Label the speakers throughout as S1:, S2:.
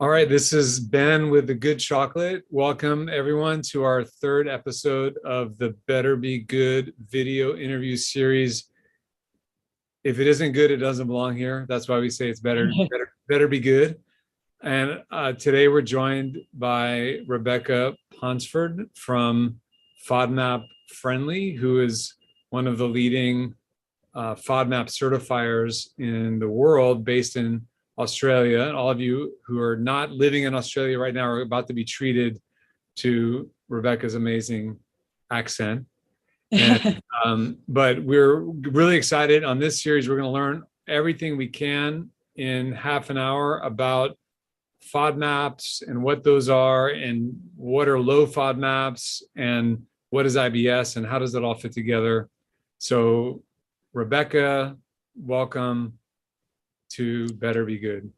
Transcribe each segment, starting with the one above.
S1: All right, this is Ben with the Good Chocolate. Welcome everyone to our third episode of the Better Be Good video interview series. If it isn't good, it doesn't belong here. That's why we say it's better be good. And today we're joined by Rebecca Ponsford from FODMAP Friendly, who is one of the leading FODMAP certifiers in the world, based in Australia. And all of you who are not living in Australia right now are about to be treated to Rebecca's amazing accent. And, but we're really excited on this series. We're going to learn everything we can in half an hour about FODMAPs and what those are, and what are low FODMAPs, and what is IBS, and how does that all fit together. So Rebecca, welcome to Better Be Good.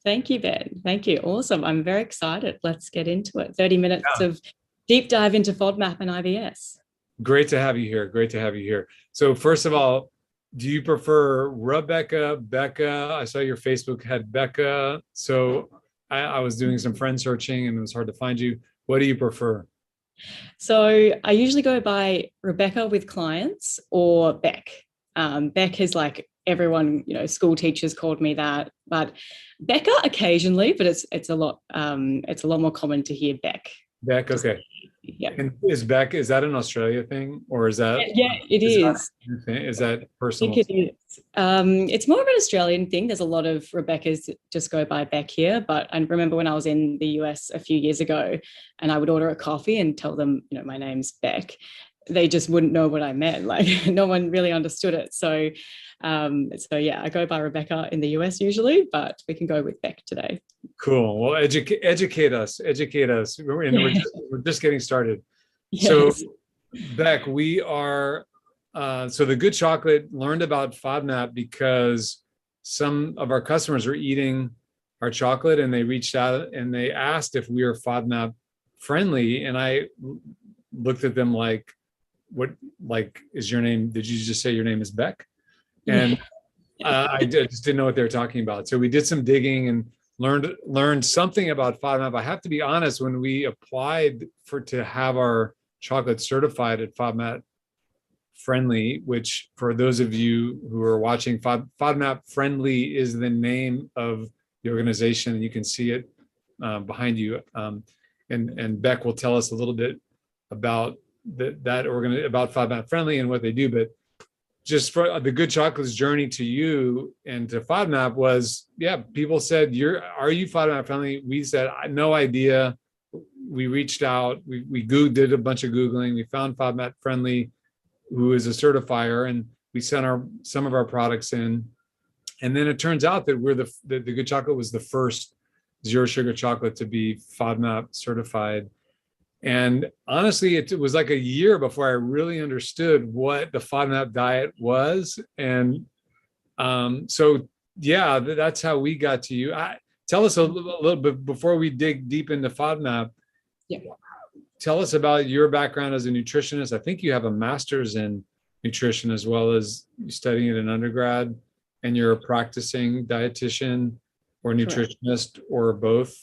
S2: Thank you, Ben. Thank you. Awesome. I'm very excited. Let's get into it. 30 minutes of deep dive into FODMAP and IBS.
S1: Great to have you here. Great to have you here. So first of all, do you prefer Rebecca, Becca? I saw your Facebook had Becca. So I was doing some friend searching and it was hard to find you. What do you prefer?
S2: So I usually go by Rebecca with clients, or Beck. Beck is like everyone, school teachers called me that, but Becca occasionally, but it's a lot more common to hear Beck.
S1: Beck, okay.
S2: Yeah.
S1: And is that an Australia thing, or is that?
S2: Yeah, it is.
S1: Is that personal?
S2: I think it is. It's more of an Australian thing. There's a lot of Rebeccas that just go by Beck here. But I remember when I was in the US a few years ago, and I would order a coffee and tell them, my name's Beck. They just wouldn't know what I meant. Like, no one really understood it. So yeah, I go by Rebecca in the US usually, but we can go with Beck today.
S1: Cool. Well, educate us. We're just getting started. Yes. So Beck, we are, so the Good Chocolate learned about FODMAP because some of our customers are eating our chocolate, and they reached out and they asked if we are FODMAP friendly. And I looked at them like, what, like, is your name, did you just say your name is Beck? And I just didn't know what they were talking about. So we did some digging and learned something about FODMAP. I have to be honest, when we applied to have our chocolate certified at FODMAP Friendly, which for those of you who are watching, FODMAP Friendly is the name of the organization, and you can see it behind you. And Beck will tell us a little bit about about FODMAP Friendly and what they do. But just for the Good Chocolate's journey to you and to FODMAP was, people said, are you FODMAP friendly? We said, no idea. We reached out, we did a bunch of Googling, we found FODMAP Friendly, who is a certifier, and we sent some of our products in. And then it turns out that the Good Chocolate was the first zero sugar chocolate to be FODMAP certified. And honestly, it was like a year before I really understood what the FODMAP diet was. And so, that's how we got to you. Tell us a little bit, before we dig deep into FODMAP, tell us about your background as a nutritionist. I think you have a master's in nutrition as well as studying it in undergrad, and you're a practicing dietitian or nutritionist, or both.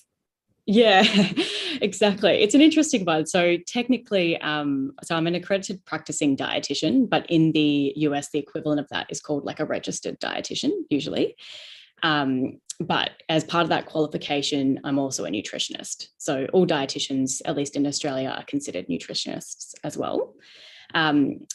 S2: Yeah, exactly. It's an interesting one. So technically, so I'm an accredited practicing dietitian, but in the US, the equivalent of that is called like a registered dietitian usually. But as part of that qualification, I'm also a nutritionist. So all dietitians, at least in Australia, are considered nutritionists as well.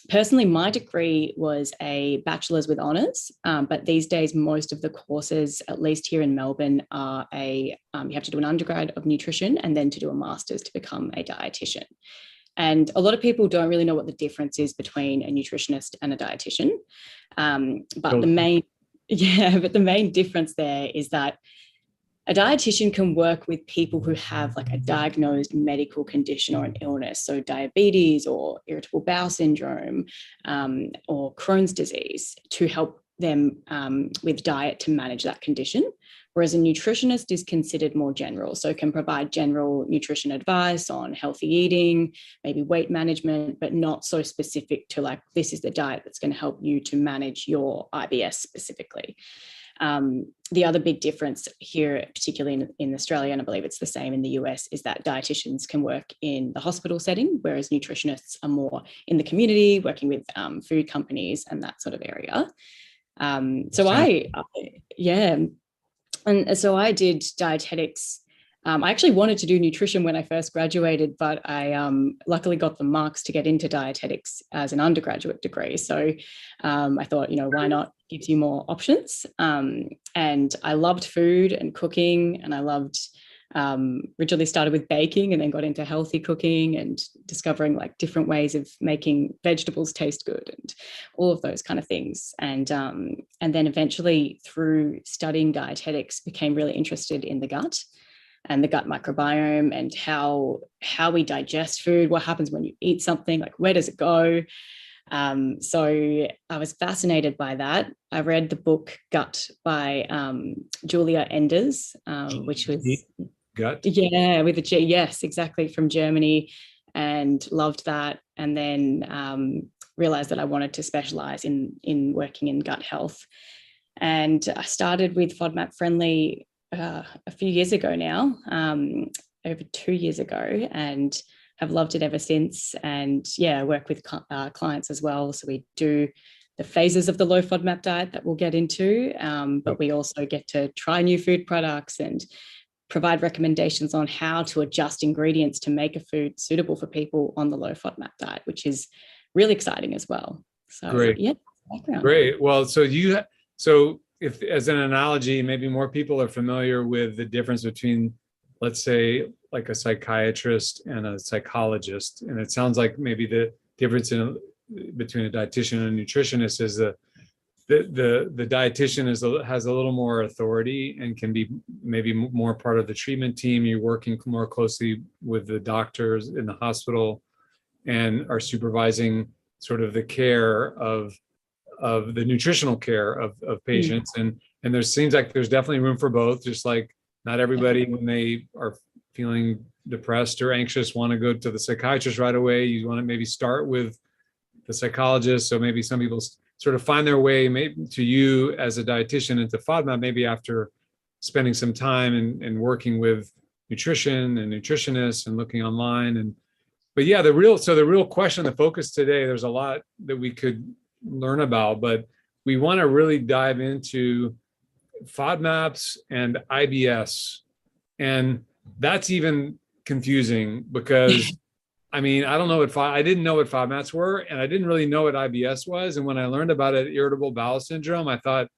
S2: Personally, my degree was a bachelor's with honours, but these days, most of the courses, at least here in Melbourne, are you have to do an undergrad of nutrition and then to do a master's to become a dietitian. And a lot of people don't really know what the difference is between a nutritionist and a dietitian. But the main difference there is that a dietitian can work with people who have like a diagnosed medical condition or an illness, so diabetes or irritable bowel syndrome or Crohn's disease, to help them with diet to manage that condition. Whereas a nutritionist is considered more general, so can provide general nutrition advice on healthy eating, maybe weight management, but not so specific to like, this is the diet that's going to help you to manage your IBS specifically. The other big difference here, particularly in Australia, and I believe it's the same in the US, is that dietitians can work in the hospital setting, whereas nutritionists are more in the community, working with food companies and that sort of area. And so I did dietetics. I actually wanted to do nutrition when I first graduated, but I luckily got the marks to get into dietetics as an undergraduate degree. So I thought, why not? Gives you more options. And I loved food and cooking, and I loved, originally started with baking and then got into healthy cooking and discovering like different ways of making vegetables taste good and all of those kind of things. And then eventually through studying dietetics, became really interested in the gut and the gut microbiome and how we digest food, what happens when you eat something, like where does it go? So I was fascinated by that. I read the book Gut by Julia Enders, which was
S1: Gut.
S2: Yeah, with a G. Yes, exactly, from Germany, and loved that. And then realized that I wanted to specialize in working in gut health. And I started with FODMAP Friendly a few years ago now, over 2 years ago, and have loved it ever since. And I work with clients as well. So we do the phases of the Low Fodmap diet that we'll get into, but we also get to try new food products and provide recommendations on how to adjust ingredients to make a food suitable for people on the Low Fodmap diet, which is really exciting as well. So
S1: great.
S2: Background.
S1: Great. Well, so if, as an analogy, maybe more people are familiar with the difference between, let's say, like a psychiatrist and a psychologist. And it sounds like maybe the difference between a dietitian and a nutritionist is the dietitian has a little more authority and can be maybe more part of the treatment team. You're working more closely with the doctors in the hospital and are supervising sort of the care of the nutritional care of patients. And there seems like there's definitely room for both, just like not everybody, when they are feeling depressed or anxious, want to go to the psychiatrist right away. You want to maybe start with the psychologist. So maybe some people sort of find their way maybe to you as a dietitian into FODMAP, maybe after spending some time and working with nutrition and nutritionists and looking online. But the real question, the focus today, there's a lot that we could learn about, but we want to really dive into FODMAPs and IBS. And that's even confusing because I don't know I didn't know what FODMAPs were, and I didn't really know what IBS was. And when I learned about it, Irritable Bowel Syndrome, I thought,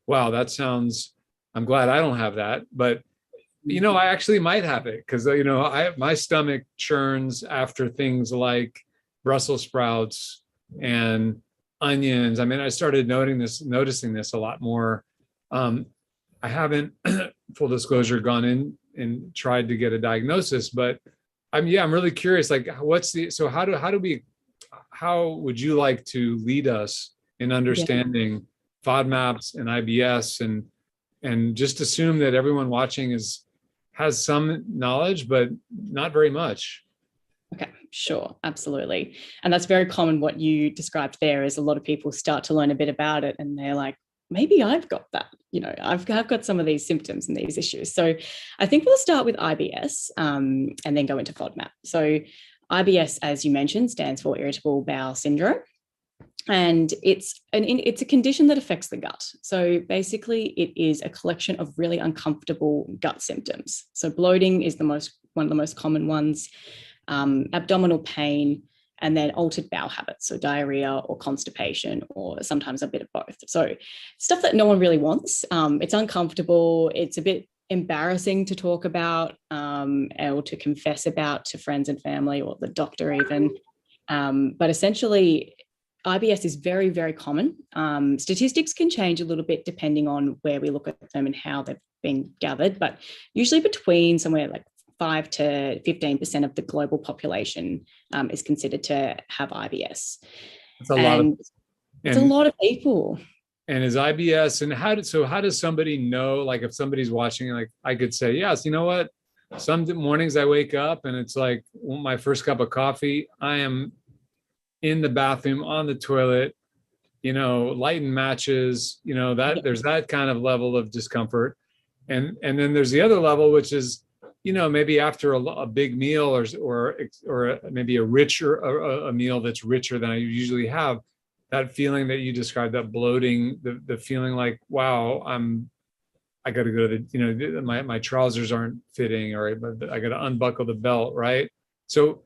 S1: wow, I'm glad I don't have that. But, I actually might have it because, my stomach churns after things like Brussels sprouts and onions. I started noticing this a lot more. I haven't, full disclosure, gone in and tried to get a diagnosis, but I'm really curious, like how would you like to lead us in understanding FODMAPs and IBS and just assume that everyone watching has some knowledge, but not very much.
S2: Okay, sure, absolutely. And that's very common. What you described there is a lot of people start to learn a bit about it and they're like, maybe I've got that, I've got some of these symptoms and these issues. So I think we'll start with IBS and then go into FODMAP. So IBS, as you mentioned, stands for Irritable Bowel Syndrome. And it's a condition that affects the gut. So basically it is a collection of really uncomfortable gut symptoms. So bloating is one of the most common ones, abdominal pain, and then altered bowel habits, so diarrhea or constipation, or sometimes a bit of both. So stuff that no one really wants. It's uncomfortable. It's a bit embarrassing to talk about or to confess about to friends and family or the doctor even. But essentially, IBS is very, very common. Statistics can change a little bit depending on where we look at them and how they've been gathered, but usually between somewhere like 5 to 15% of the global population is considered to have IBS.
S1: It's a lot of
S2: people.
S1: And is IBS, and how does somebody know, like if somebody's watching, like I could say, yes, you know what? Some mornings I wake up and it's like my first cup of coffee, I am in the bathroom on the toilet lighten matches, that there's that kind of level of discomfort. And then there's the other level, which is, maybe after a big meal or maybe a meal that's richer than I usually have, that feeling that you described, that bloating, the feeling like, wow, I got to go to my trousers aren't fitting, or I got to unbuckle the belt, right? So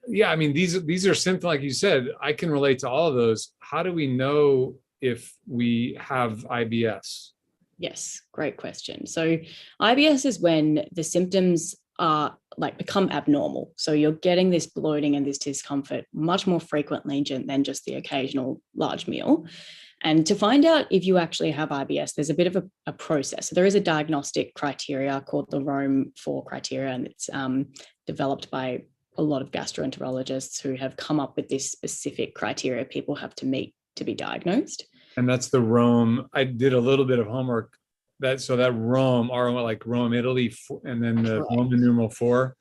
S1: yeah, I mean, these are symptoms, like you said, I can relate to all of those. How do we know if we have IBS?
S2: Yes, great question. So IBS is when the symptoms are become abnormal. So you're getting this bloating and this discomfort much more frequently than just the occasional large meal. And to find out if you actually have IBS, there's a bit of a process. So there is a diagnostic criteria called the Rome 4 criteria, and it's developed by a lot of gastroenterologists who have come up with this specific criteria people have to meet to be diagnosed.
S1: And that's the Rome. I did a little bit of homework. That Rome, like Rome, Italy, and then the Roman numeral 4.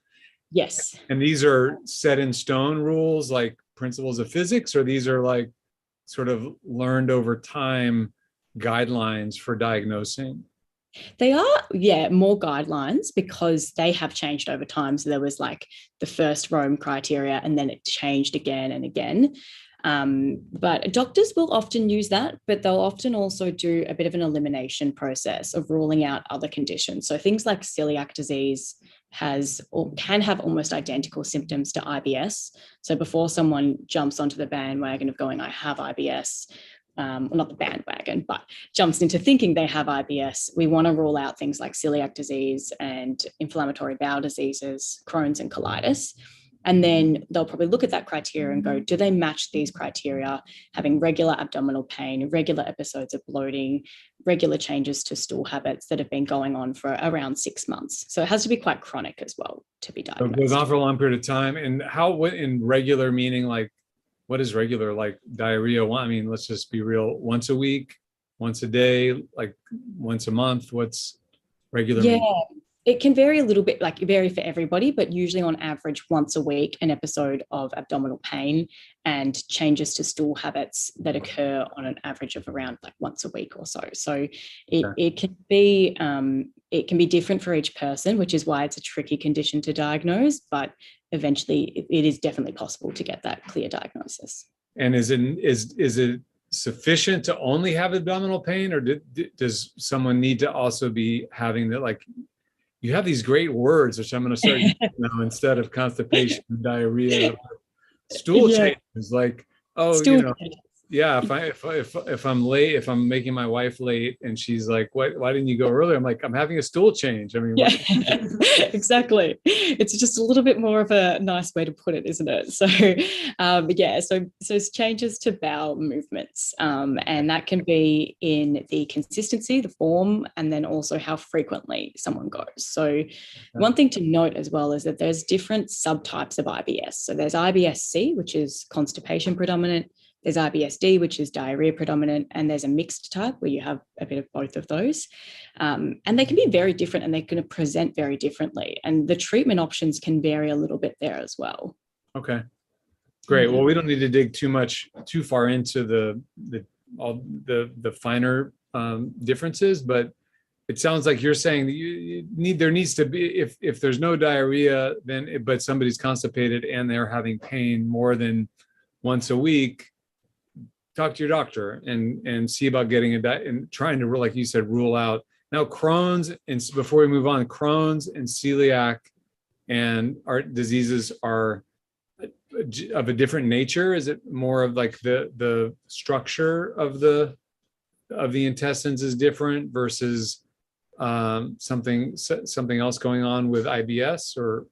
S2: Yes.
S1: And these are set in stone rules, like principles of physics, or these are like sort of learned over time guidelines for diagnosing?
S2: They are, more guidelines because they have changed over time. So there was like the first Rome criteria, and then it changed again and again. But doctors will often use that, but they'll often also do a bit of an elimination process of ruling out other conditions. So things like celiac disease has or can have almost identical symptoms to IBS. So before someone jumps onto the bandwagon of going, I have IBS, well, not the bandwagon, but jumps into thinking they have IBS, we want to rule out things like celiac disease and inflammatory bowel diseases, Crohn's and colitis. And then they'll probably look at that criteria and go, do they match these criteria? Having regular abdominal pain, regular episodes of bloating, regular changes to stool habits that have been going on for around 6 months. So it has to be quite chronic as well to be diagnosed.
S1: So it goes on for a long period of time. And what in regular meaning, like, what is regular? Like diarrhea? I mean, let's just be real. Once a week, once a day, like once a month. What's regular?
S2: Yeah.
S1: mean?
S2: It can vary a little bit, vary for everybody, but usually on average, once a week, an episode of abdominal pain and changes to stool habits that occur on an average of around once a week or so. So it can be different for each person, which is why it's a tricky condition to diagnose, but eventually it is definitely possible to get that clear diagnosis.
S1: And is it sufficient to only have abdominal pain, or does someone need to also be having that, like, you have these great words, which I'm going to start using now instead of constipation, diarrhea, stool changes, like, stool changes. Yeah, if I'm late, if I'm making my wife late and she's like, why didn't you go earlier? I'm like, I'm having a stool change. I mean,
S2: exactly. It's just a little bit more of a nice way to put it, isn't it? So, so changes to bowel movements, and that can be in the consistency, the form, and then also how frequently someone goes. So one thing to note as well is that there's different subtypes of IBS. So there's IBS-C, which is constipation predominant. There's IBS-D, which is diarrhea predominant, and there's a mixed type where you have a bit of both of those. And they can be very different, and they're going to present very differently. And the treatment options can vary a little bit there as well.
S1: Okay, great. Well, we don't need to dig too far into all the finer differences, but it sounds like you're saying that there needs to be, if there's no diarrhea, but somebody's constipated and they're having pain more than once a week, talk to your doctor and see about getting it and trying to, like you said, rule out. Now, Crohn's, and before we move on, Crohn's and celiac and art diseases are of a different nature. Is it more of like the structure of the intestines is different versus something else going on with IBS? Or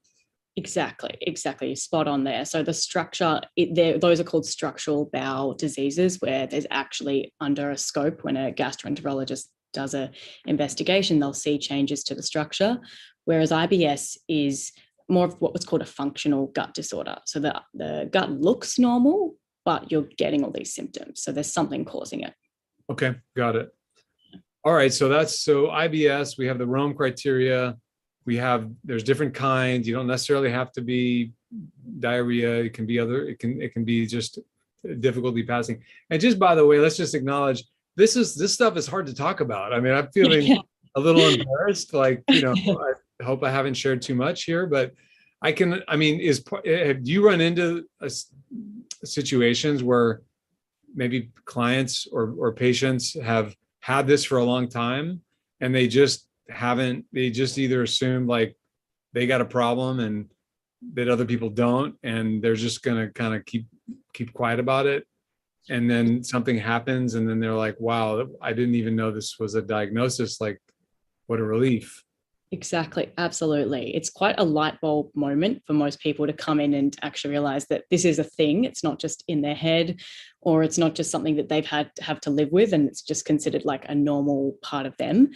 S2: Exactly. Spot on there. So the structure, those are called structural bowel diseases, where there's actually under a scope, when a gastroenterologist does an investigation, they'll see changes to the structure, whereas IBS is more of what's called a functional gut disorder. So the gut looks normal, but you're getting all these symptoms. So there's something causing it.
S1: Okay, got it. All right, so IBS, we have the Rome criteria. There's different kinds. You don't necessarily have to be diarrhea. It can be it can be just difficulty passing. And just by the way, let's just acknowledge this stuff is hard to talk about. I mean, I'm feeling a little embarrassed, like, I hope I haven't shared too much here, but do you run into situations where maybe clients or patients have had this for a long time and they just either assume like they got a problem and that other people don't, and they're just going to kind of keep quiet about it, and then something happens and then they're like, wow, I didn't even know this was a diagnosis. Like, what a relief.
S2: Exactly. Absolutely. It's quite a light bulb moment for most people to come in and actually realize that this is a thing. It's not just in their head, or it's not just something that they've had to have to live with, and it's just considered like a normal part of them.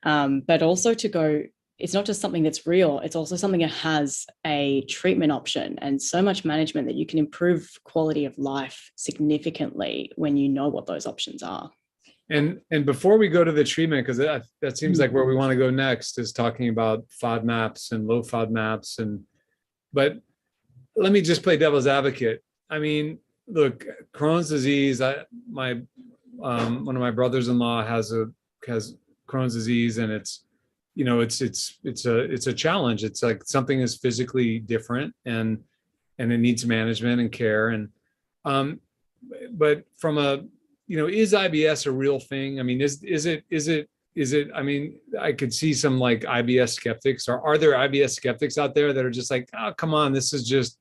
S2: But also to go, it's not just something that's real, it's also something that has a treatment option and so much management that you can improve quality of life significantly when you know what those options are.
S1: And before we go to the treatment, because that seems like where we want to go next, is talking about FODMAPs and low FODMAPs. But let me just play devil's advocate. I mean, look, Crohn's disease. One of my brothers-in-law has Crohn's disease, and it's a challenge. It's like something is physically different, and it needs management and care. And but from a is IBS a real thing? I mean, is it? I mean, I could see some like IBS skeptics. Or are there IBS skeptics out there that are just like, oh, come on, this is just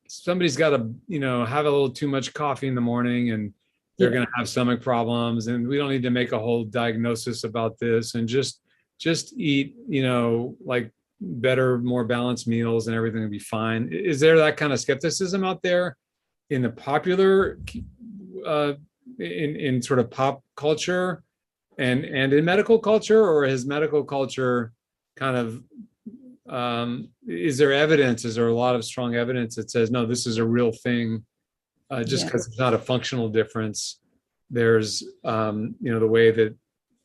S1: somebody's got to have a little too much coffee in the morning and they're going to have stomach problems, and we don't need to make a whole diagnosis about this, and just eat like better, more balanced meals and everything will be fine. Is there that kind of skepticism out there in the popular in sort of pop culture and in medical culture, or has medical culture kind of is there a lot of strong evidence that says no, this is a real thing, just because it's not a functional difference? There's the way that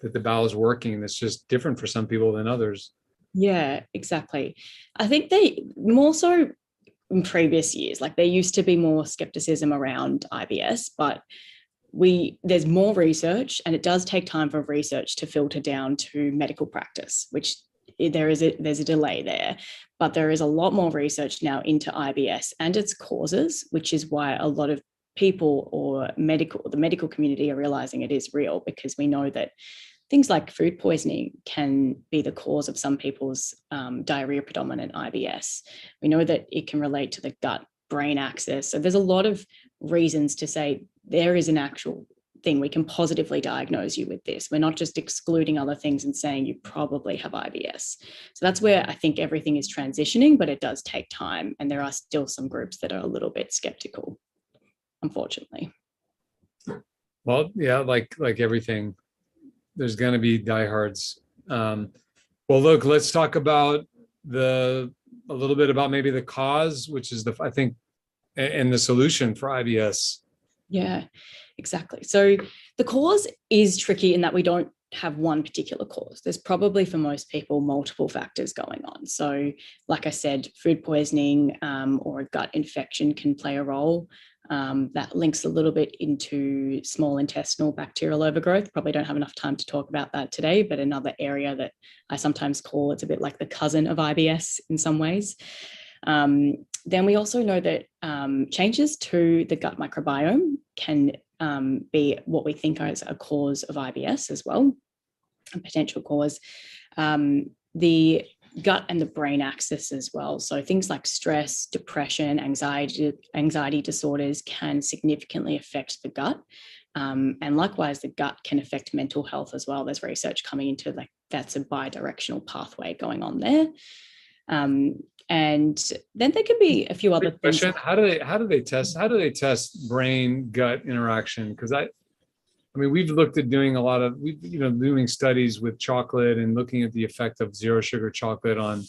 S1: the bowel is working that's just different for some people than others.
S2: Yeah, exactly. I think they more so in previous years, like there used to be more skepticism around IBS, but there's more research, and it does take time for research to filter down to medical practice, which there's a delay there, but there is a lot more research now into IBS and its causes, which is why a lot of people or the medical community are realizing it is real, because we know that things like food poisoning can be the cause of some people's diarrhea predominant IBS. We know that it can relate to the gut brain axis. So there's a lot of reasons to say there is an actual thing. We can positively diagnose you with this. We're not just excluding other things and saying you probably have IBS. So that's where I think everything is transitioning, but it does take time. And there are still some groups that are a little bit skeptical, unfortunately.
S1: Well, yeah, like everything, there's going to be diehards. Well, look, let's talk about a little bit about maybe the cause, which is I think, and the solution for IBS.
S2: Yeah, exactly. So the cause is tricky in that we don't have one particular cause. There's probably for most people multiple factors going on. So like I said, food poisoning or a gut infection can play a role. That links a little bit into small intestinal bacterial overgrowth. Probably don't have enough time to talk about that today, but another area that I sometimes call, it's a bit like the cousin of IBS in some ways. Then we also know that changes to the gut microbiome can be what we think is a cause of IBS as well, a potential cause. The gut and the brain axis as well. So things like stress, depression, anxiety disorders can significantly affect the gut. And likewise, the gut can affect mental health as well. There's research coming into like that's a bi-directional pathway going on there. And then there could be a few other things.
S1: How do they test brain gut interaction? Because I mean, we've looked at doing doing studies with chocolate and looking at the effect of zero sugar chocolate on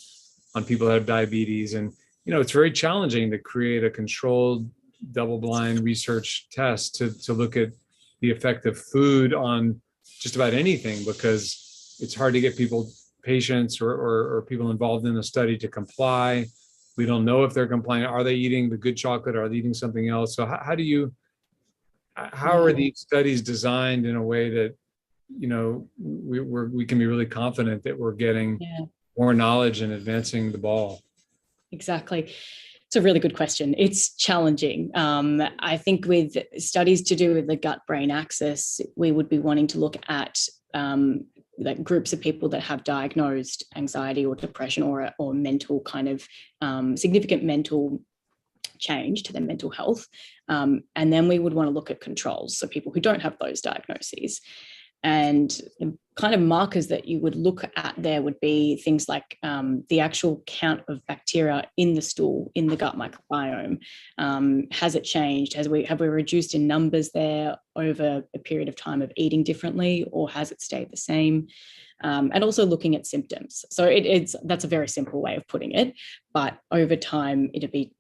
S1: people that have diabetes. And, it's very challenging to create a controlled double-blind research test to look at the effect of food on just about anything, because it's hard to get patients or people involved in the study to comply. We don't know if they're complying. Are they eating the good chocolate? Are they eating something else? So how do you how are these studies designed in a way that, we can be really confident that we're getting more knowledge and advancing the ball?
S2: Exactly. It's a really good question. It's challenging. I think with studies to do with the gut-brain axis, we would be wanting to look at like groups of people that have diagnosed anxiety or depression or mental kind of significant mental change to their mental health. And then we would want to look at controls, so people who don't have those diagnoses. And kind of markers that you would look at there would be things like the actual count of bacteria in the stool, in the gut microbiome. Has it changed? Have we reduced in numbers there over a period of time of eating differently, or has it stayed the same? And also looking at symptoms. So that's a very simple way of putting it. But over time, it'd be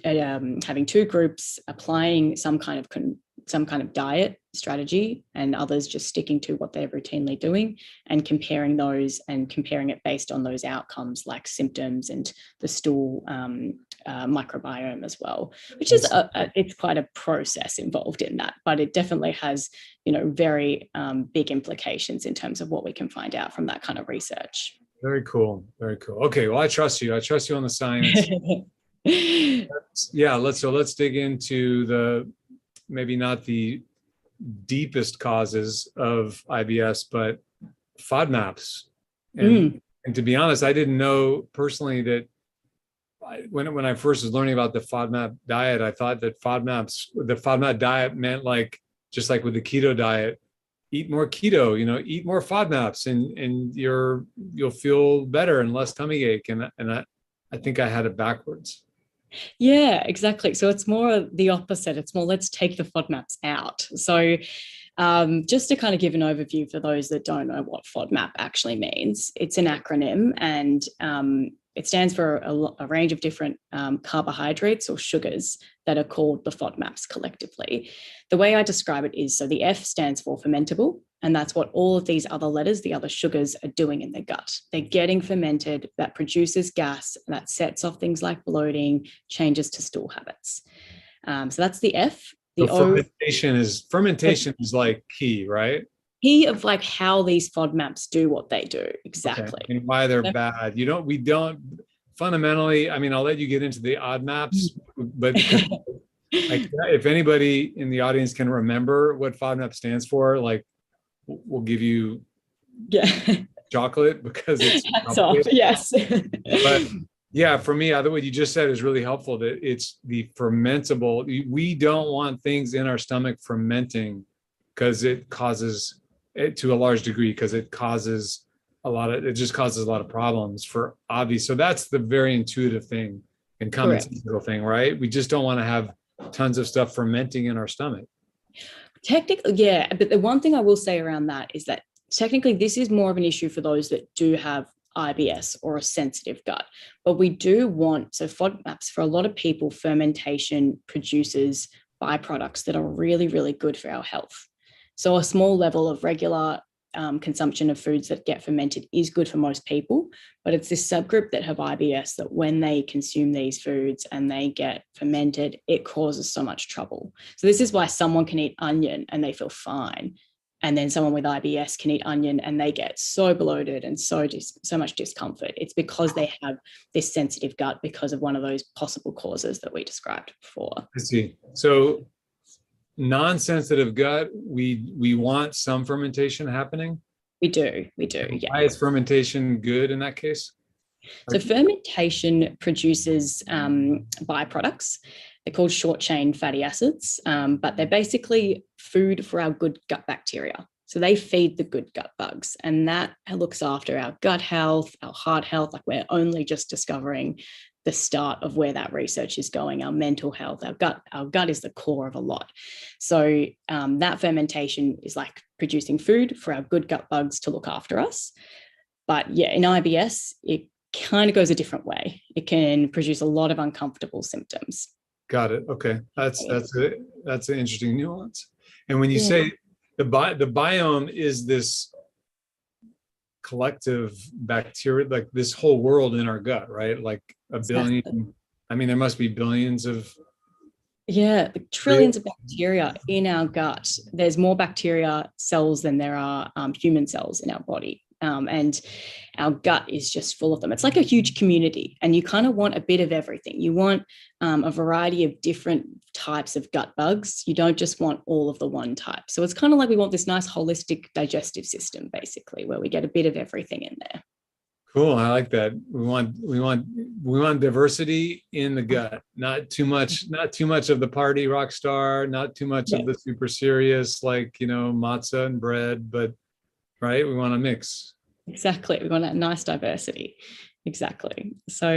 S2: having two groups applying some kind of diet strategy, and others just sticking to what they're routinely doing, and comparing those and comparing it based on those outcomes like symptoms and the stool microbiome as well, which is it's quite a process involved in that, but it definitely has very big implications in terms of what we can find out from that kind of research.
S1: Very cool. Very cool. Okay, well, I trust you on the science. Let's dig into maybe not the deepest causes of IBS, but FODMAPs. And to be honest, I didn't know personally that when I first was learning about the FODMAP diet, I thought that the FODMAP diet meant like, just like with the keto diet, eat more keto, eat more FODMAPs and you'll feel better and less tummy ache. And I think I had it backwards.
S2: Yeah, exactly. So it's more the opposite. It's more, let's take the FODMAPs out. So just to kind of give an overview for those that don't know what FODMAP actually means, it's an acronym, and it stands for a range of different carbohydrates or sugars that are called the FODMAPs collectively. The way I describe it is, so the F stands for fermentable, and that's what all of these other letters, the other sugars, are doing in the gut. They're getting fermented, that produces gas, that sets off things like bloating, changes to stool habits. So that's the F. The O,
S1: fermentation is like key, right?
S2: Key of like how these FODMAPs do what they do. Exactly.
S1: Okay. And why they're bad. We don't fundamentally, I'll let you get into the odd maps, but if anybody in the audience can remember what FODMAP stands for, like, we'll give you chocolate because it's
S2: hats off. Yes.
S1: But yeah, for me, what you just said is really helpful, that it's the fermentable. We don't want things in our stomach fermenting because it causes it to a large degree, because it just causes a lot of problems for obvious. So that's the very intuitive thing and common sensical thing, right? We just don't want to have tons of stuff fermenting in our stomach.
S2: Technically, yeah. But the one thing I will say around that is that technically this is more of an issue for those that do have IBS or a sensitive gut. But we do want, so FODMAPs, for a lot of people, fermentation produces byproducts that are really, really good for our health. So a small level of regular consumption of foods that get fermented is good for most people, but it's this subgroup that have IBS that when they consume these foods and they get fermented, it causes so much trouble. So this is why someone can eat onion and they feel fine, and then someone with IBS can eat onion and they get so bloated and so much discomfort. It's because they have this sensitive gut because of one of those possible causes that we described before.
S1: I see. So non-sensitive gut, we want some fermentation happening.
S2: We do. Yeah.
S1: Why is fermentation good in that case?
S2: So fermentation produces byproducts. They're called short chain fatty acids, but they're basically food for our good gut bacteria. So they feed the good gut bugs, and that looks after our gut health, our heart health. Like, we're only just discovering the start of where that research is going. Our mental health, our gut is the core of a lot. So that fermentation is like producing food for our good gut bugs to look after us. But yeah, in IBS, it kind of goes a different way. It can produce a lot of uncomfortable symptoms.
S1: Got it. Okay, that's an interesting nuance. And when you say the biome is this collective bacteria, like this whole world in our gut, right? Like a billion. Exactly. There must be billions of
S2: Yeah, like trillions of bacteria in our gut. There's more bacteria cells than there are human cells in our body. And our gut is just full of them. It's like a huge community, and you kind of want a bit of everything. You want a variety of different types of gut bugs. You don't just want all of the one type. So it's kind of like we want this nice holistic digestive system, basically, where we get a bit of everything in there.
S1: Cool. I like that. We want diversity in the gut. Not too much of the party rock star, not too much
S2: Yeah,
S1: of the super serious, like, matzah and bread, but right. We want to mix.
S2: exactly. We want that nice diversity. Exactly. So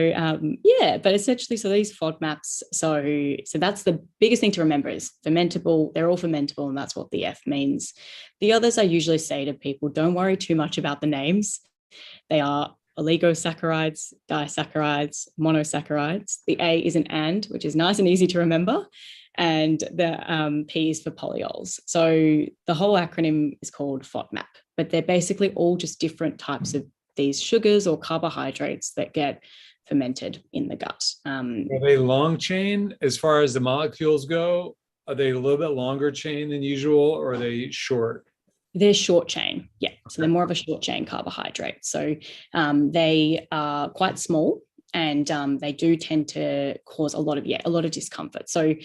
S2: yeah, but essentially, so these FODMAPs, so that's the biggest thing to remember is fermentable. They're all fermentable, and that's what the F means. The others I usually say to people, don't worry too much about the names. They are oligosaccharides, disaccharides, monosaccharides. The A is an and, which is nice and easy to remember. And the P is for polyols. So the whole acronym is called FODMAP, but they're basically all just different types of these sugars or carbohydrates that get fermented in the gut.
S1: Are they long chain as far as the molecules go? Are they a little bit longer chain than usual, or are they short?
S2: They're short chain. Yeah. So they're more of a short chain carbohydrate. So they are quite small, and they do tend to cause a lot of discomfort. So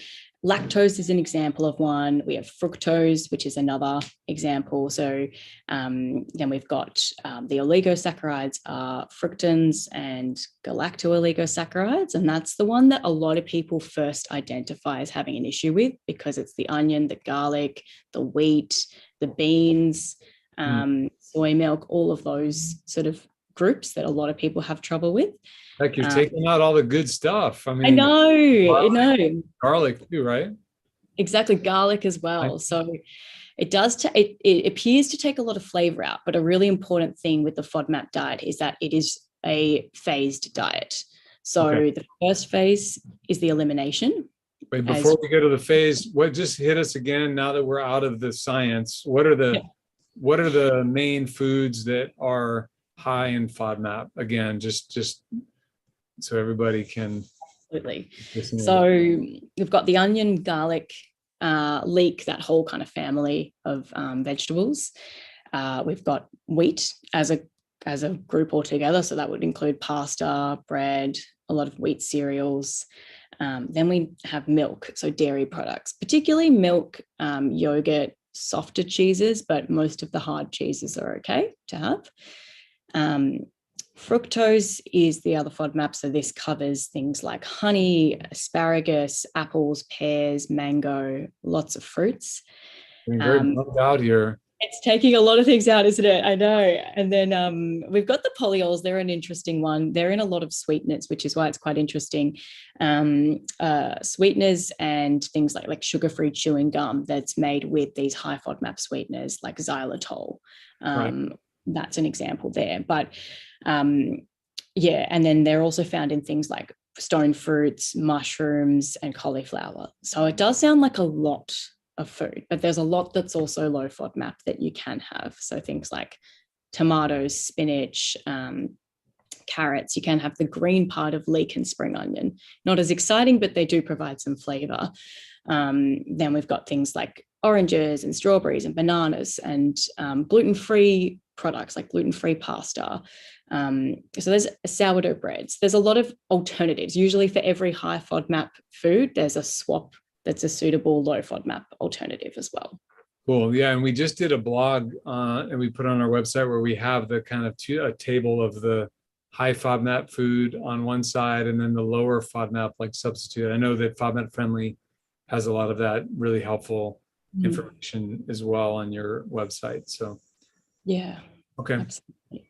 S2: lactose is an example of one. We have fructose, which is another example. So then we've got the oligosaccharides are fructans and galacto-oligosaccharides. And that's the one that a lot of people first identify as having an issue with, because it's the onion, the garlic, the wheat, the beans, soy milk, all of those sort of groups that a lot of people have trouble with.
S1: Like you're taking out all the good stuff. I
S2: I
S1: mean,
S2: know.
S1: garlic too, right?
S2: Exactly, garlic as well. So it does. It appears to take a lot of flavor out, but a really important thing with the FODMAP diet is that it is a phased diet. So the first phase is the elimination.
S1: Wait, before we go to the phase, just hit us again now that we're out of the science. What are the main foods that are high in FODMAP? Again, just so everybody can.
S2: Absolutely. So we've got the onion, garlic, leek, that whole kind of family of vegetables. We've got wheat as a group altogether. So that would include pasta, bread, a lot of wheat cereals. Then we have milk, so dairy products, particularly milk, yogurt, softer cheeses, but most of the hard cheeses are okay to have. Fructose is the other FODMAP. So this covers things like honey, asparagus, apples, pears, mango, lots of fruits.
S1: I'm very bummed out here.
S2: It's taking a lot of things out, isn't it? I know. And then we've got the polyols. They're an interesting one. They're in a lot of sweeteners, which is why it's quite interesting. Sweeteners and things like sugar-free chewing gum that's made with these high FODMAP sweeteners like xylitol. That's an example there. But and then they're also found in things like stone fruits, mushrooms, and cauliflower. So it does sound like a lot of food, but there's a lot that's also low FODMAP that you can have. So things like tomatoes, spinach, carrots. You can have the green part of leek and spring onion. Not as exciting, but they do provide some flavor. Then we've got things like oranges and strawberries and bananas and gluten-free products like gluten-free pasta. So there's sourdough breads. There's a lot of alternatives. Usually for every high FODMAP food, there's a swap that's a suitable low FODMAP alternative as well.
S1: Cool. Yeah. And we just did a blog and we put on our website where we have the kind of a table of the high FODMAP food on one side and then the lower FODMAP like substitute. I know that FODMAP Friendly has a lot of that really helpful information as well on your website. So
S2: yeah.
S1: Okay.
S2: Absolutely.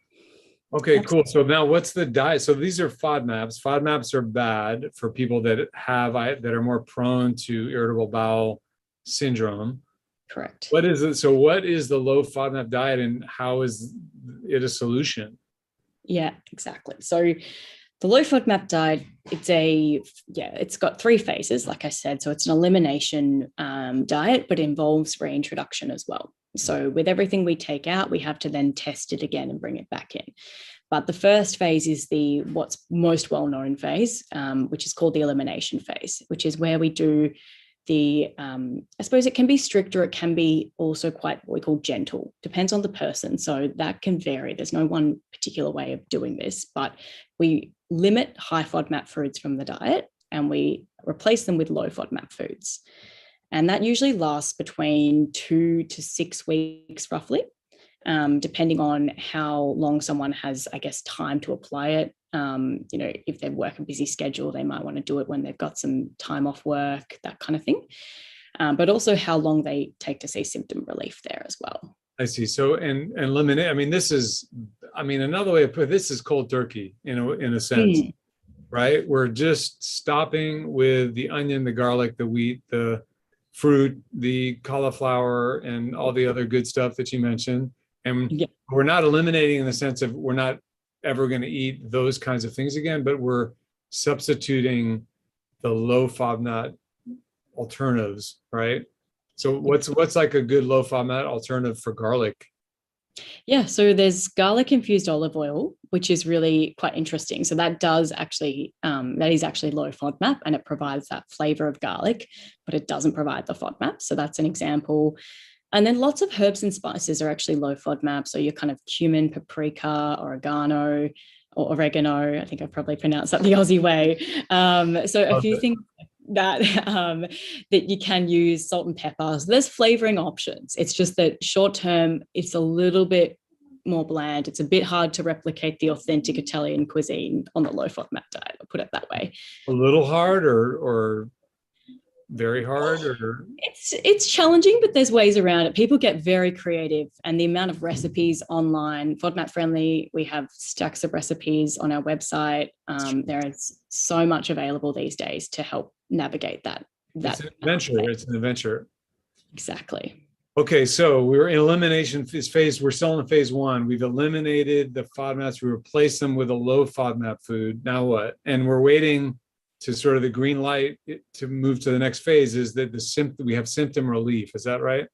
S1: Okay, cool. So now what's the diet? So these are FODMAPs. FODMAPs are bad for people that are more prone to irritable bowel syndrome.
S2: Correct.
S1: What is it? So what is the low FODMAP diet and how is it a solution?
S2: Yeah, exactly. So the low FODMAP diet, it's got 3 phases, like I said. So it's an elimination diet, but involves reintroduction as well. So with everything we take out, we have to then test it again and bring it back in. But the first phase is what's most well-known phase, which is called the elimination phase, which is where we do I suppose it can be strict, or it can be also quite what we call gentle. Depends on the person. So that can vary. There's no one particular way of doing this, but we limit high FODMAP foods from the diet and we replace them with low FODMAP foods. And that usually lasts between 2 to 6 weeks, roughly, depending on how long someone has, I guess, time to apply it. If they work a busy schedule, they might want to do it when they've got some time off work, that kind of thing. But also how long they take to see symptom relief there as well.
S1: I see. So, and eliminate, another way to put it, this is cold turkey in a sense, right? We're just stopping with the onion, the garlic, the wheat, the fruit, the cauliflower, and all the other good stuff that you mentioned. And we're not eliminating in the sense of we're not ever going to eat those kinds of things again, but we're substituting the low FODMAP alternatives, right? So what's like a good low FODMAP alternative for garlic?
S2: Yeah, so there's garlic infused olive oil, which is really quite interesting. So that is actually low FODMAP, and it provides that flavor of garlic, but it doesn't provide the FODMAP. So that's an example. And then lots of herbs and spices are actually low FODMAP. So your kind of cumin, paprika, oregano, or oregano. I think I've probably pronounced that the Aussie way. So a few things that you can use, salt and pepper. So there's flavoring options. It's just that short term, it's a little bit more bland. It's a bit hard to replicate the authentic Italian cuisine on the low FODMAP diet, I'll put it that way.
S1: A little hard or very hard, or
S2: it's challenging, but there's ways around it. People get very creative, and the amount of recipes online, FODMAP friendly, we have stacks of recipes on our website. There is so much available these days to help navigate that.
S1: It's an adventure. It's an adventure.
S2: Exactly.
S1: Okay, so we're in elimination phase. We're still in phase 1. We've eliminated the FODMAPs. We replaced them with a low FODMAP food. Now what? And we're waiting to sort of the green light to move to the next phase. Is that we have symptom relief? Is that right?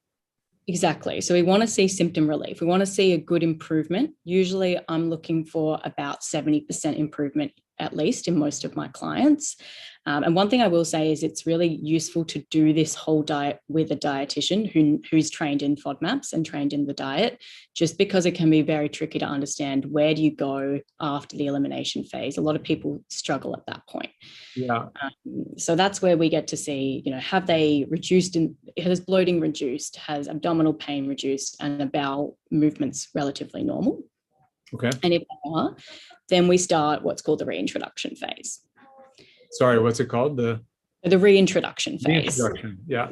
S2: Exactly. So we want to see symptom relief. We want to see a good improvement. Usually I'm looking for about 70% improvement at least in most of my clients. And one thing I will say is it's really useful to do this whole diet with a dietitian who's trained in FODMAPs and trained in the diet, just because it can be very tricky to understand where do you go after the elimination phase. A lot of people struggle at that point.
S1: Yeah.
S2: So that's where we get to see, have they reduced, has bloating reduced, has abdominal pain reduced, and the bowel movements relatively normal.
S1: Okay.
S2: And if they are, then we start what's called the reintroduction phase.
S1: Sorry, what's it called? The
S2: reintroduction phase.
S1: Reintroduction, yeah.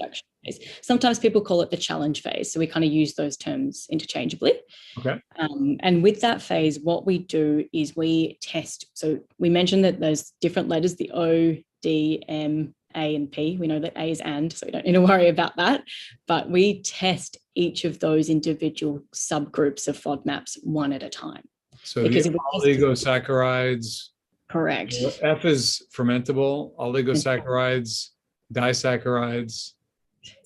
S2: Sometimes people call it the challenge phase. So we kind of use those terms interchangeably.
S1: Okay.
S2: And with that phase, what we do is we test. So we mentioned that there's different letters, the O, D, M, A, and P. We know that A is and, so we don't need to worry about that. But we test each of those individual subgroups of FODMAPs one at a time.
S1: So because the oligosaccharides.
S2: Correct.
S1: F is fermentable, oligosaccharides, disaccharides,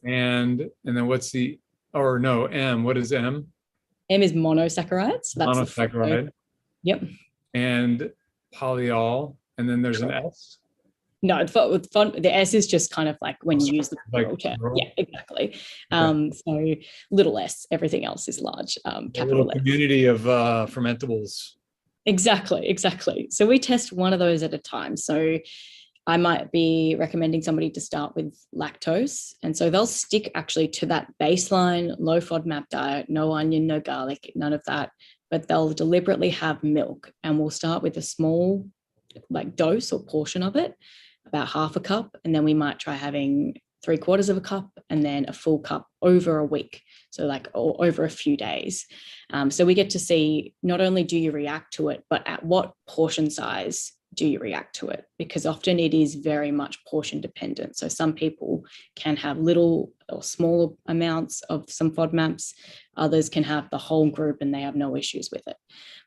S1: and then M. What is M?
S2: M is monosaccharides. That's
S1: monosaccharide.
S2: Yep.
S1: And polyol, and then there's an S.
S2: No, the S is just kind of like when you use the plural term. Yeah, exactly. Okay. So little s, everything else is large. Capital S.
S1: Community of fermentables.
S2: Exactly. So we test one of those at a time. So I might be recommending somebody to start with lactose. And so they'll stick actually to that baseline low FODMAP diet, no onion, no garlic, none of that, but they'll deliberately have milk. And we'll start with a small dose or portion of it, about half a cup. And then we might try having 3/4 of a cup and then a full cup over a week. So or over a few days. So we get to see not only do you react to it, but at what portion size do you react to it? Because often it is very much portion dependent. So some people can have little or small amounts of some FODMAPs. Others can have the whole group and they have no issues with it.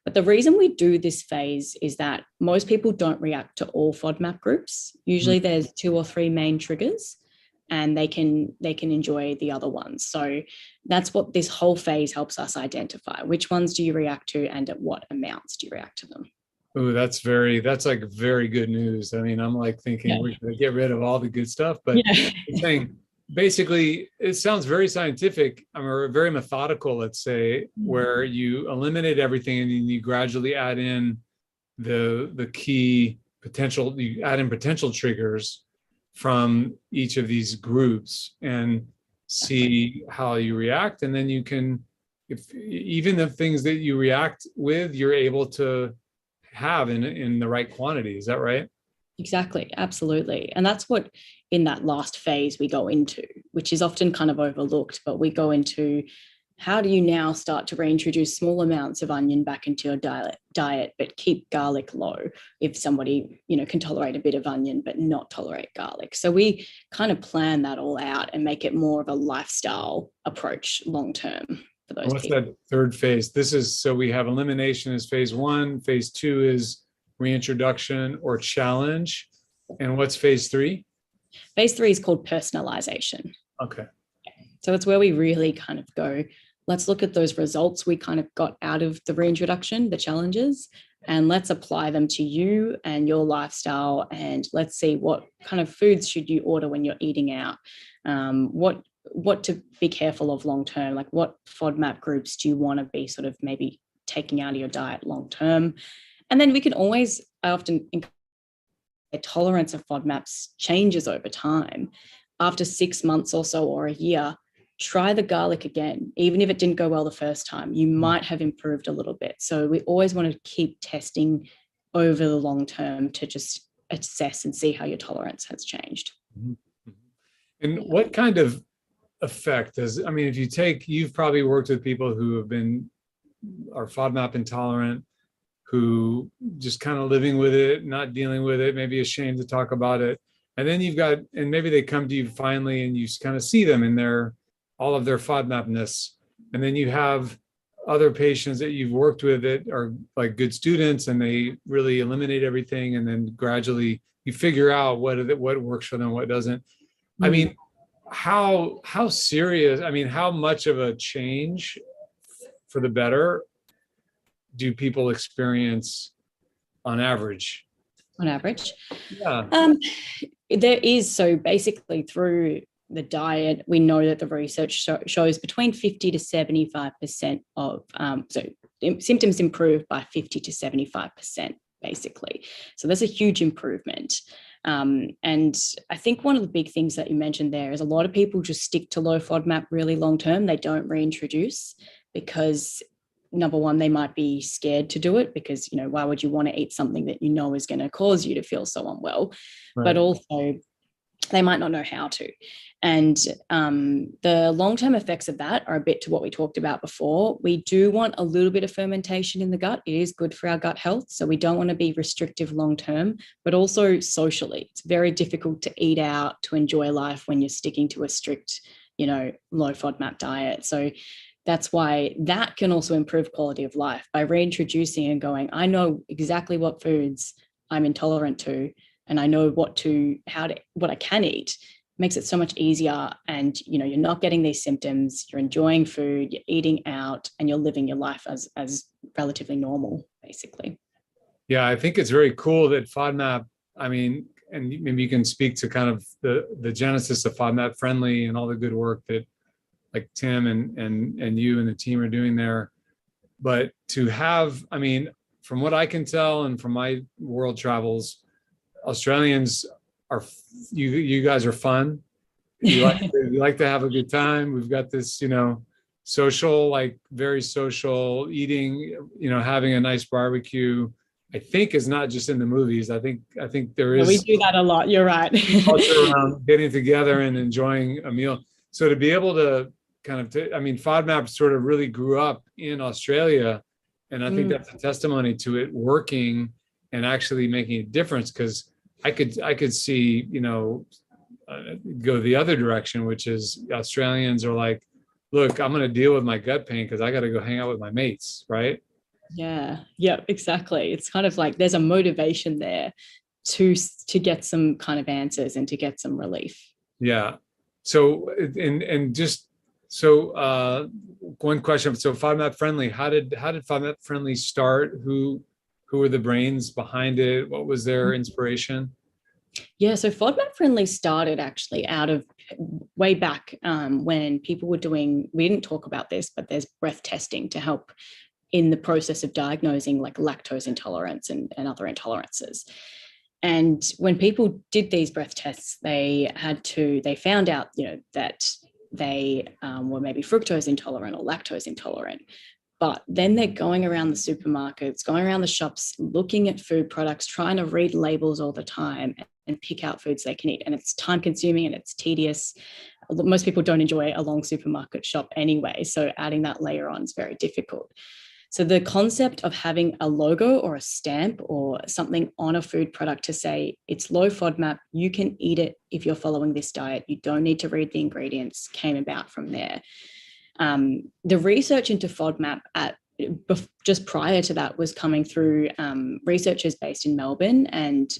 S2: But the reason we do this phase is that most people don't react to all FODMAP groups. Usually there's 2 or 3 main triggers, and they can enjoy the other ones. So that's what this whole phase helps us identify. Which ones do you react to and at what amounts do you react to them?
S1: Oh, that's like very good news. I mean, I'm like thinking we're going to get rid of all the good stuff, but I'm saying basically it sounds very scientific, or very methodical, let's say, where you eliminate everything and then you gradually add in the key potential, you add in potential triggers from each of these groups and see how you react. And then you can, if even the things that you react with, you're able to have in the right quantity. Is that right?
S2: Exactly. Absolutely. And that's what in that last phase we go into, which is often kind of overlooked, but we go into how do you now start to reintroduce small amounts of onion back into your diet, but keep garlic low if somebody, can tolerate a bit of onion, but not tolerate garlic. So we kind of plan that all out and make it more of a lifestyle approach long-term for those
S1: What's
S2: people.
S1: that third phase? So we have elimination is phase 1. Phase 2 is reintroduction or challenge. And what's phase 3?
S2: Phase 3 is called personalization.
S1: Okay.
S2: So it's where we really kind of go, let's look at those results we kind of got out of the reintroduction, the challenges, and let's apply them to you and your lifestyle. And let's see what kind of foods should you order when you're eating out. What to be careful of long term, like what FODMAP groups do you want to be sort of maybe taking out of your diet long term. And then we can always, I often encourage, tolerance of FODMAPs changes over time. After 6 months or so or a year, try the garlic again. Even if it didn't go well the first time, you might have improved a little bit. So we always want to keep testing over the long term to just assess and see how your tolerance has changed.
S1: And what kind of effect does, I mean, if you've probably worked with people who are FODMAP intolerant, who just kind of living with it, not dealing with it, maybe ashamed to talk about it. And then and maybe they come to you finally and you kind of see them in all of their FODMAPness. And then you have other patients that you've worked with that are like good students and they really eliminate everything. And then gradually you figure out what works for them, what doesn't. I mean, how serious, how much of a change for the better do people experience on average?
S2: On average?
S1: Yeah.
S2: There is, so basically through the diet, we know that the research shows between 50 to 75% of, symptoms improve by 50 to 75%, basically. So that's a huge improvement. And I think one of the big things that you mentioned there is a lot of people just stick to low FODMAP really long term. They don't reintroduce because, number one, they might be scared to do it because, why would you want to eat something that you know is going to cause you to feel so unwell? Right. But also they might not know how to. And the long-term effects of that are a bit to what we talked about before. We do want a little bit of fermentation in the gut. It is good for our gut health. So we don't want to be restrictive long-term, but also socially. It's very difficult to eat out, to enjoy life when you're sticking to a strict, low FODMAP diet. So that's why that can also improve quality of life by reintroducing and going, I know exactly what foods I'm intolerant to, and I know what I can eat. Makes it so much easier. And, you're not getting these symptoms, you're enjoying food, you're eating out, and you're living your life as relatively normal, basically.
S1: Yeah, I think it's very cool that FODMAP, and maybe you can speak to kind of the genesis of FODMAP Friendly and all the good work that like Tim and you and the team are doing there. But to have, from what I can tell and from my world travels, Australians are, you guys are fun. You like to have a good time. We've got this, social, like very social eating, having a nice barbecue. I think is not just in the movies. I think there is.
S2: We do that a lot. You're right.
S1: Culture around getting together and enjoying a meal. So to be able to FODMAP sort of really grew up in Australia, and I think that's a testimony to it working and actually making a difference. Because I could see, go the other direction, which is Australians are like, look, I'm going to deal with my gut pain because I got to go hang out with my mates, right?
S2: Yeah, exactly. It's kind of like there's a motivation there to get some kind of answers and to get some relief.
S1: Yeah. So one question. So FODMAP Friendly, how did FODMAP Friendly start? Who Who were the brains behind it? What was their inspiration?
S2: Yeah, so FODMAP Friendly started actually out of way back when people were doing, we didn't talk about this, but there's breath testing to help in the process of diagnosing like lactose intolerance and other intolerances. And when people did these breath tests, they found out, that they were maybe fructose intolerant or lactose intolerant. But then they're going around the supermarkets, going around the shops, looking at food products, trying to read labels all the time and pick out foods they can eat. And it's time consuming and it's tedious. Most people don't enjoy a long supermarket shop anyway. So adding that layer on is very difficult. So the concept of having a logo or a stamp or something on a food product to say it's low FODMAP, you can eat it if you're following this diet, you don't need to read the ingredients, came about from there. The research into FODMAP just prior to that was coming through researchers based in Melbourne, and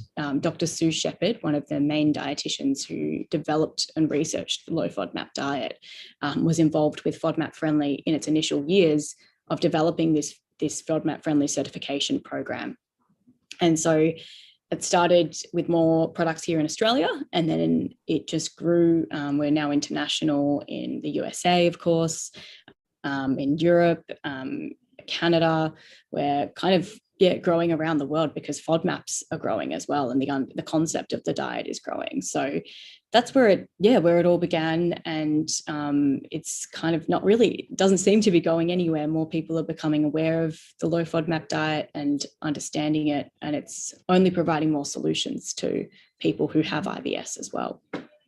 S2: Dr. Sue Shepherd, one of the main dietitians who developed and researched the Low Fodmap Diet, was involved with FODMAP Friendly in its initial years of developing this FODMAP Friendly certification program. And so it started with more products here in Australia, and then it just grew. We're now international in the USA, of course, in Europe, Canada. We're kind of growing around the world because FODMAPs are growing as well, and the concept of the diet is growing. So that's where it all began, and it's kind of not really, doesn't seem to be going anywhere. More people are becoming aware of the low FODMAP diet and understanding it, and it's only providing more solutions to people who have IBS as well.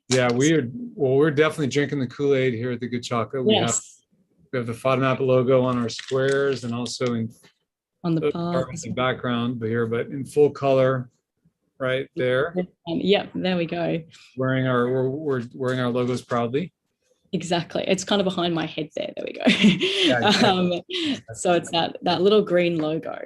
S1: Yeah, we're definitely drinking the Kool-Aid here at the Good Chocolate. We have the FODMAP logo on our squares and also on the background, but in full color right there.
S2: Yep, there we go.
S1: We're wearing our logos proudly.
S2: Exactly. It's kind of behind my head there. There we go. Yeah, exactly. So it's that little green logo.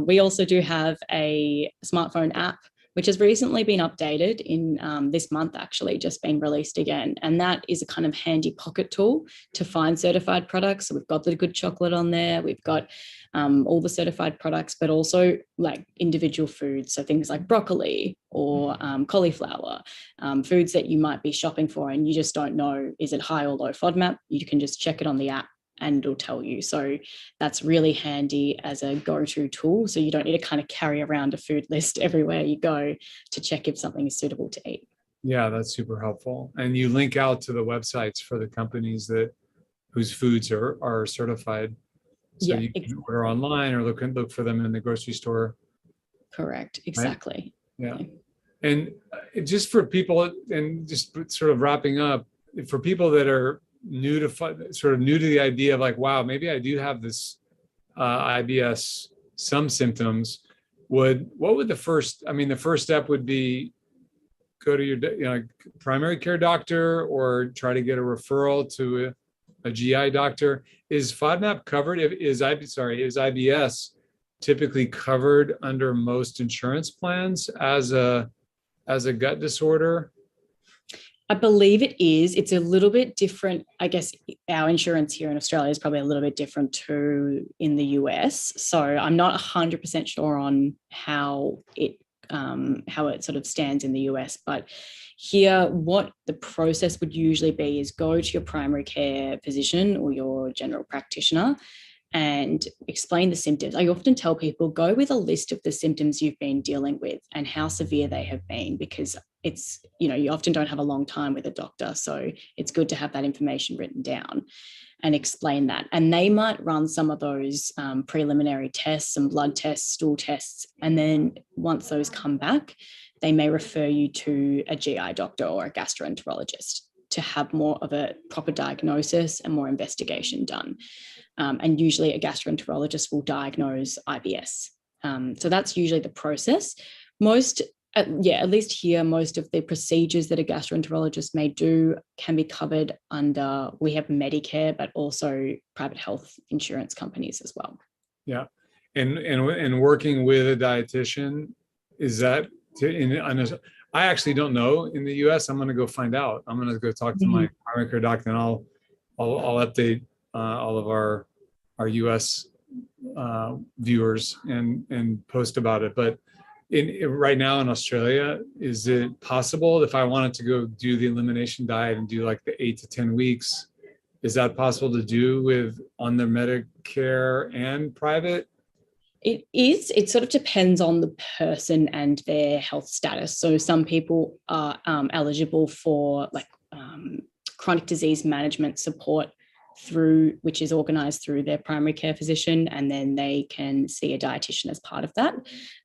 S2: We also do have a smartphone app, which has recently been updated in this month, actually, just been released again. And that is a kind of handy pocket tool to find certified products. So we've got the Good Chocolate on there. We've got all the certified products, but also like individual foods. So things like broccoli or cauliflower, foods that you might be shopping for and you just don't know, is it high or low FODMAP? You can just check it on the app and it'll tell you. So that's really handy as a go-to tool. So you don't need to kind of carry around a food list everywhere you go to check if something is suitable to eat.
S1: Yeah, that's super helpful. And you link out to the websites for the companies whose foods are certified. So you can order online or look for them in the grocery store.
S2: Correct. Exactly.
S1: Right? Yeah. And just for people, and just sort of wrapping up, for people that are new to the idea of like, wow, maybe I do have this IBS, some symptoms. What would the first step would be go to your primary care doctor or try to get a referral to a GI doctor. Is FODMAP covered? Is IBS typically covered under most insurance plans as a gut disorder?
S2: I believe it is. It's a little bit different. I guess our insurance here in Australia is probably a little bit different to in the US. So I'm not 100% sure on how it sort of stands in the US, but here what the process would usually be is go to your primary care physician or your general practitioner and explain the symptoms. I often tell people, go with a list of the symptoms you've been dealing with and how severe they have been, because it's, you often don't have a long time with a doctor. So it's good to have that information written down and explain that. And they might run some of those preliminary tests, some blood tests, stool tests. And then once those come back, they may refer you to a GI doctor or a gastroenterologist to have more of a proper diagnosis and more investigation done. And usually a gastroenterologist will diagnose IBS. So that's usually the process. At least here, most of the procedures that a gastroenterologist may do can be covered under, we have Medicare, but also private health insurance companies as well.
S1: Yeah. And working with a dietitian, is that, I actually don't know in the US. I'm going to go find out. I'm going to go talk to my primary care doctor, and I'll update all of our US viewers and post about it. But right now in Australia, is it possible if I wanted to go do the elimination diet and do like the 8 to 10 weeks, is that possible to do with on the Medicare and private?
S2: It is. It sort of depends on the person and their health status. So some people are eligible for like chronic disease management support which is organized through their primary care physician, and then they can see a dietitian as part of that.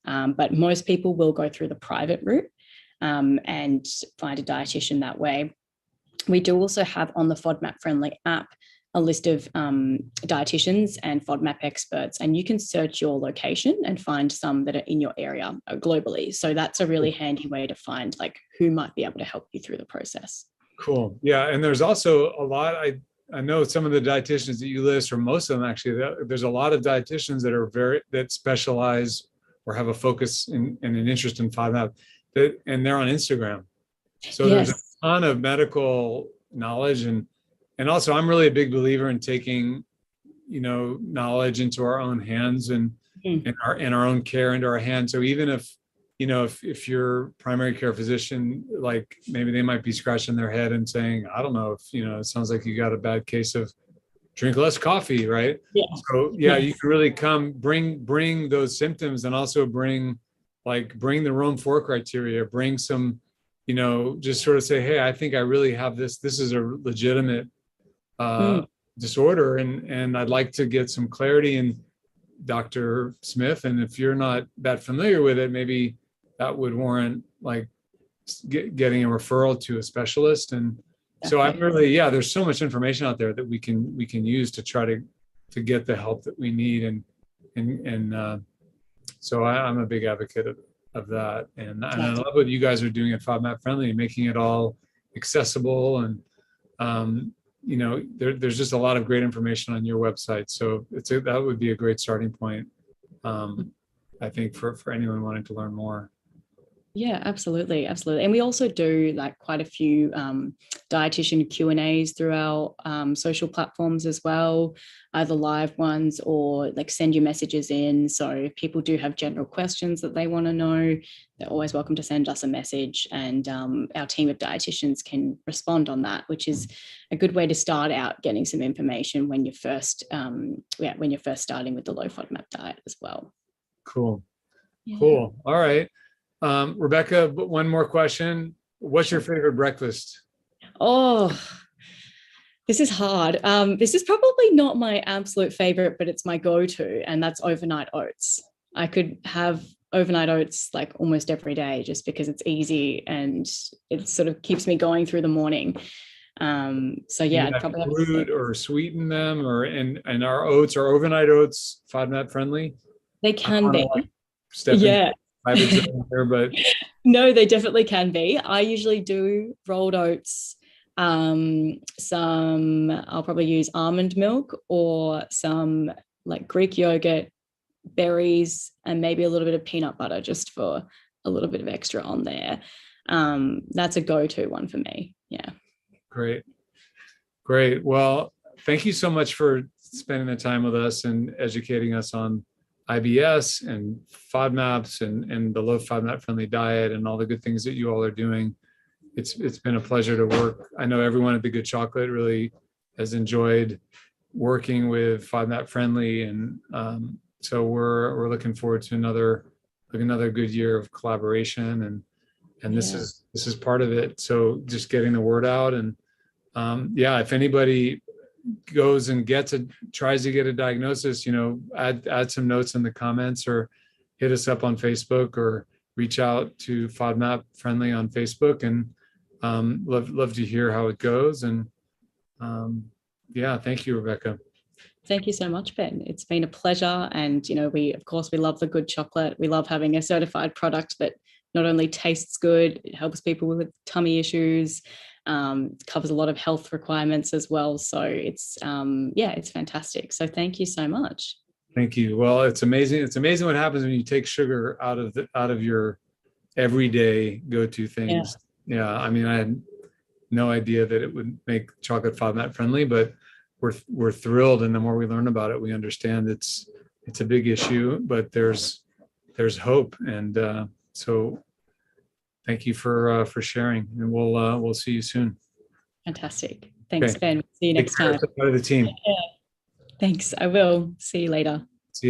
S2: But most people will go through the private route and find a dietitian that way. We do also have on the FODMAP friendly app a list of dietitians and FODMAP experts, and you can search your location and find some that are in your area globally. So that's a really handy way to find like who might be able to help you through the process.
S1: Cool. Yeah. And there's also a lot, I know some of the dietitians that you list, or most of them actually, there's a lot of dietitians that are that specialize or have a focus and an interest in FODMAP, and they're on Instagram. So there's a ton of medical knowledge, and also I'm really a big believer in taking, knowledge into our own hands and our own care into our hands. So even if your primary care physician, like maybe they might be scratching their head and saying, I don't know if, it sounds like you got a bad case of drink less coffee, right?
S2: Yeah.
S1: So you can really bring those symptoms, and also bring the Rome 4 criteria, bring some, just sort of say, hey, I think I really have this is a legitimate disorder, and I'd like to get some clarity in Dr. Smith. And if you're not that familiar with it, maybe that would warrant like getting a referral to a specialist. And so I'm really, there's so much information out there that we can use to try to get the help that we need. And so I'm a big advocate of that. And I love what you guys are doing at FODMAP Friendly, making it all accessible. And, there's just a lot of great information on your website. So that would be a great starting point, I think, for anyone wanting to learn more.
S2: Yeah, absolutely. Absolutely. And we also do like quite a few dietitian Q&As through our social platforms as well, either live ones or like send you messages in. So if people do have general questions that they want to know, they're always welcome to send us a message, and our team of dietitians can respond on that, which is a good way to start out getting some information when you're first starting with the low FODMAP diet as well.
S1: Cool. Yeah. Cool. All right. Rebecca, one more question. What's your favorite breakfast?
S2: Oh, this is hard. This is probably not my absolute favorite, but it's my go-to, and that's overnight oats. I could have overnight oats like almost every day just because it's easy and it sort of keeps me going through the morning. So yeah, I'd probably
S1: fruit or sweeten them, and our oats, our overnight oats, FODMAP friendly.
S2: They can be.
S1: Yeah. There, but
S2: no, they definitely can be. I usually do rolled oats, some I'll probably use almond milk or some like Greek yogurt, berries, and maybe a little bit of peanut butter just for a little bit of extra on there. That's a go-to one for me. Yeah. Great.
S1: Well, thank you so much for spending the time with us and educating us on IBS and FODMAPs and the low FODMAP friendly diet and all the good things that you all are doing. It's been a pleasure to work. I know everyone at the Good Chocolate really has enjoyed working with FODMAP friendly, and so we're looking forward to another good year of collaboration, and this is part of it. So just getting the word out, and if anybody goes and tries to get a diagnosis, add some notes in the comments, or hit us up on Facebook, or reach out to FODMAP Friendly on Facebook, and love to hear how it goes. And thank you, Rebecca.
S2: Thank you so much, Ben. It's been a pleasure. And, we love the Good Chocolate. We love having a certified product that not only tastes good, it helps people with tummy issues, covers a lot of health requirements as well. So it's fantastic. So thank you so much.
S1: Thank you. Well, it's amazing. It's amazing what happens when you take sugar out of your everyday go-to things. Yeah. I mean, I had no idea that it would make chocolate FODMAP friendly, but we're thrilled. And the more we learn about it, we understand it's a big issue, but there's hope. And so thank you for sharing, and we'll see you soon.
S2: Fantastic. Thanks,
S1: Okay.
S2: Ben. See you next time.
S1: Part of the team.
S2: Yeah. Thanks. I will. See you later.